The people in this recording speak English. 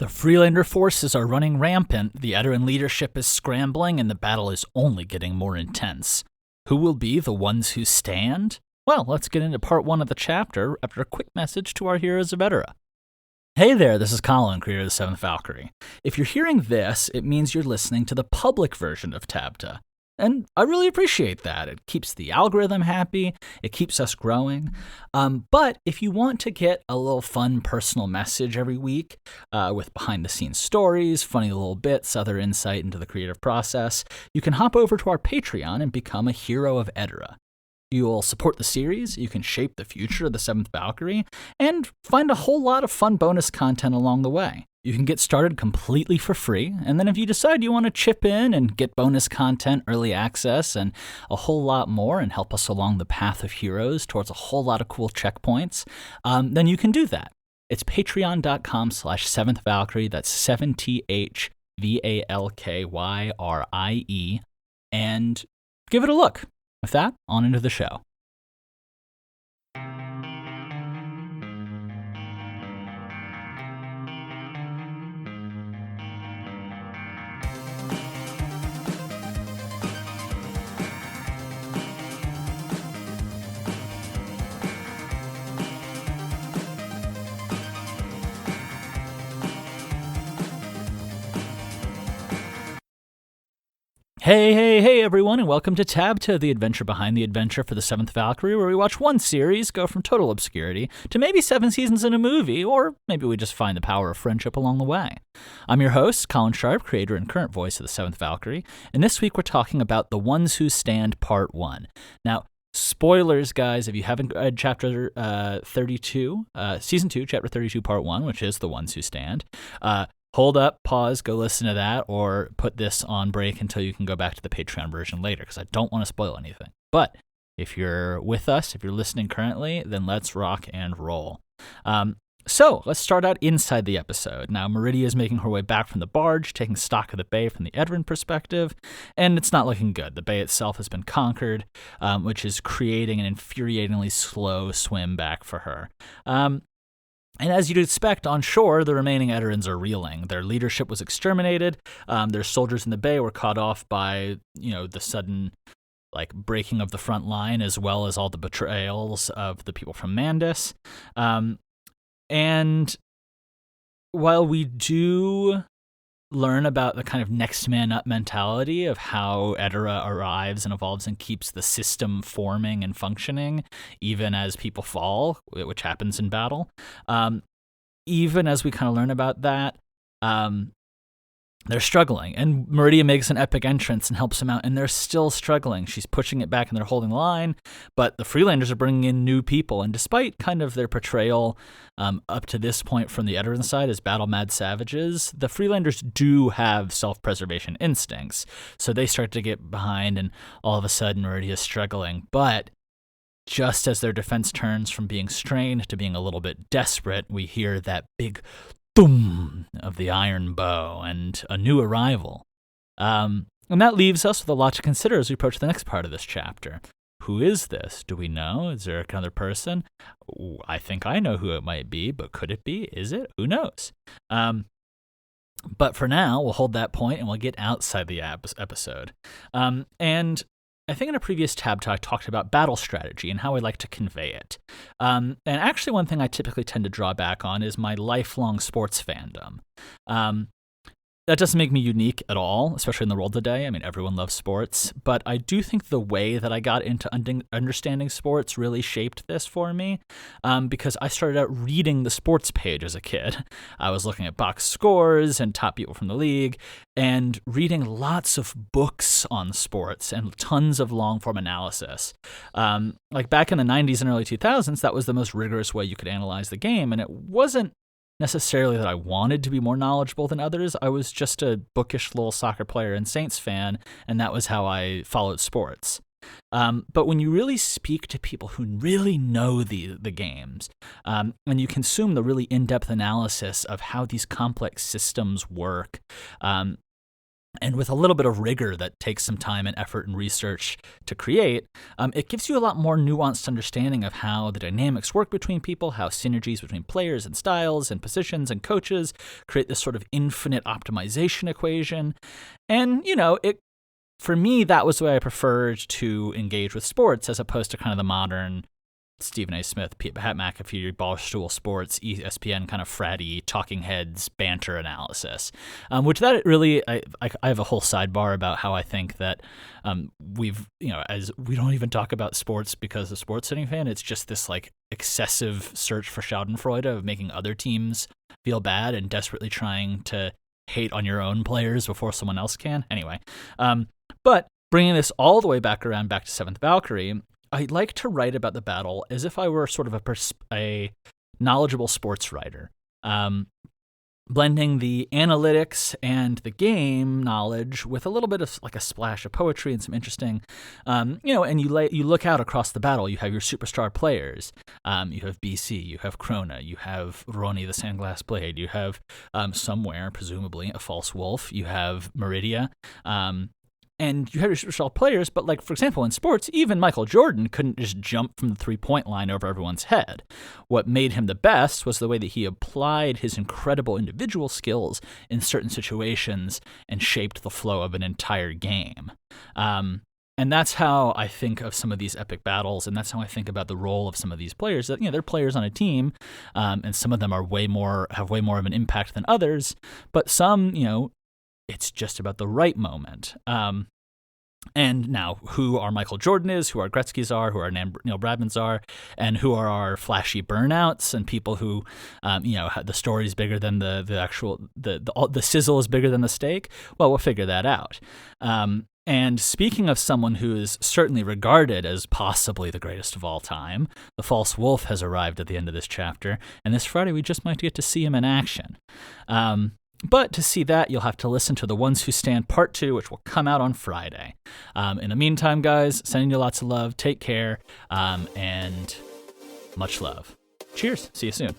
The Freelander forces are running rampant, the Edaran leadership is scrambling, and the battle is only getting more intense. Who will be the ones who stand? Well, let's get into part 1 of the chapter after a quick message to our Heroes of Edara. Hey there, this is Colin, creator of the 7th Valkyrie. If you're hearing this, it means you're listening to the public version of TABTA. And I really appreciate that. It keeps the algorithm happy, it keeps us growing. But if you want to get a little fun personal message every week with behind-the-scenes stories, funny little bits, other insight into the creative process, you can hop over to our Patreon and become a Hero of Edara. You'll support the series, you can shape the future of the 7th Valkyrie, and find a whole lot of fun bonus content along the way. You can get started completely for free, and then if you decide you want to chip in and get bonus content, early access, and a whole lot more and help us along the path of heroes towards a whole lot of cool checkpoints, then you can do that. It's patreon.com/7th Valkyrie, that's 7THVALKYRIE, and give it a look. With that, on into the show. Hey everyone, and welcome to TABTA, the adventure behind the adventure for the 7th Valkyrie, where we watch one series go from total obscurity to maybe 7 seasons in a movie, or maybe we just find the power of friendship along the way. I'm your host, Colin Sharp, creator and current voice of the 7th Valkyrie, and this week we're talking about The Ones Who Stand Part 1. Now, spoilers, guys, if you haven't read Chapter 32, Season 2, Chapter 32, Part 1, which is The Ones Who Stand, hold up, pause, go listen to that, or put this on break until you can go back to the Patreon version later, because I don't want to spoil anything. But if you're with us, if you're listening currently, then let's rock and roll. So let's start out inside the episode. Now, Meridia is making her way back from the barge, taking stock of the bay from the Edaran perspective, and it's not looking good. The bay itself has been conquered, which is creating an infuriatingly slow swim back for her. And as you'd expect, on shore, the remaining Edarans are reeling. Their leadership was exterminated. Their soldiers in the bay were caught off by, the sudden, breaking of the front line, as well as all the betrayals of the people from Mandus. And while we do learn about the kind of next man up mentality of how Edara arrives and evolves and keeps the system forming and functioning, even as people fall, which happens in battle. Even as we kind of learn about that, they're struggling, and Meridia makes an epic entrance and helps them out, and they're still struggling. She's pushing it back, and they're holding the line, but the Freelanders are bringing in new people, and despite kind of their portrayal up to this point from the Edaran side as battle-mad savages, the Freelanders do have self-preservation instincts, so they start to get behind, and all of a sudden Meridia's struggling, but just as their defense turns from being strained to being a little bit desperate, we hear that big boom of the iron bow and a new arrival. And that leaves us with a lot to consider as we approach the next part of this chapter. Who is this? Do we know? Is there another person? I think I know who it might be, but could it be? Is it? Who knows? But for now, we'll hold that point and we'll get outside the episode. And I think in a previous TABTA I talked about battle strategy and how I like to convey it. And actually one thing I typically tend to draw back on is my lifelong sports fandom. That doesn't make me unique at all, especially in the world today. I mean, everyone loves sports, but I do think the way that I got into understanding sports really shaped this for me, because I started out reading the sports page as a kid. I was looking at box scores and top people from the league, and reading lots of books on sports and tons of long-form analysis. Back in the 90s and early 2000s, that was the most rigorous way you could analyze the game, and it wasn't necessarily that I wanted to be more knowledgeable than others. I was just a bookish little soccer player and Saints fan, and that was how I followed sports. But when you really speak to people who really know the games, and you consume the really in-depth analysis of how these complex systems work, and with a little bit of rigor that takes some time and effort and research to create, it gives you a lot more nuanced understanding of how the dynamics work between people, how synergies between players and styles and positions and coaches create this sort of infinite optimization equation. And, for me, that was the way I preferred to engage with sports as opposed to kind of the modern Stephen A. Smith, Pat McAfee, Barstool Sports, ESPN kind of fratty, talking heads, banter analysis, which that really, I have a whole sidebar about how I think that as we don't even talk about sports because of Sports City fan, it's just this like excessive search for schadenfreude of making other teams feel bad and desperately trying to hate on your own players before someone else can. Anyway, but bringing this all the way back to 7th Valkyrie, I'd like to write about the battle as if I were sort of a knowledgeable sports writer, blending the analytics and the game knowledge with a little bit of like a splash of poetry and some interesting, and you look out across the battle. You have your superstar players. You have BC, you have Krona, you have Roni the Sandglass Blade, you have somewhere, presumably, a false wolf, you have Meridia, and you have your superstar players, but like, for example, in sports, even Michael Jordan couldn't just jump from the three-point line over everyone's head. What made him the best was the way that he applied his incredible individual skills in certain situations and shaped the flow of an entire game. And that's how I think of some of these epic battles, and that's how I think about the role of some of these players. That they're players on a team, and some of them are have way more of an impact than others. But some, it's just about the right moment. And now, who our Michael Jordan is, who our Gretzky's are, who our Neil Bradmans are, and who are our flashy burnouts and people who, the story's bigger than the actual the sizzle is bigger than the steak. Well, we'll figure that out. And speaking of someone who is certainly regarded as possibly the greatest of all time, the False Wolf has arrived at the end of this chapter, and this Friday we just might get to see him in action. But to see that, you'll have to listen to The Ones Who Stand Part 2, which will come out on Friday. In the meantime, guys, sending you lots of love. Take care, and much love. Cheers. See you soon.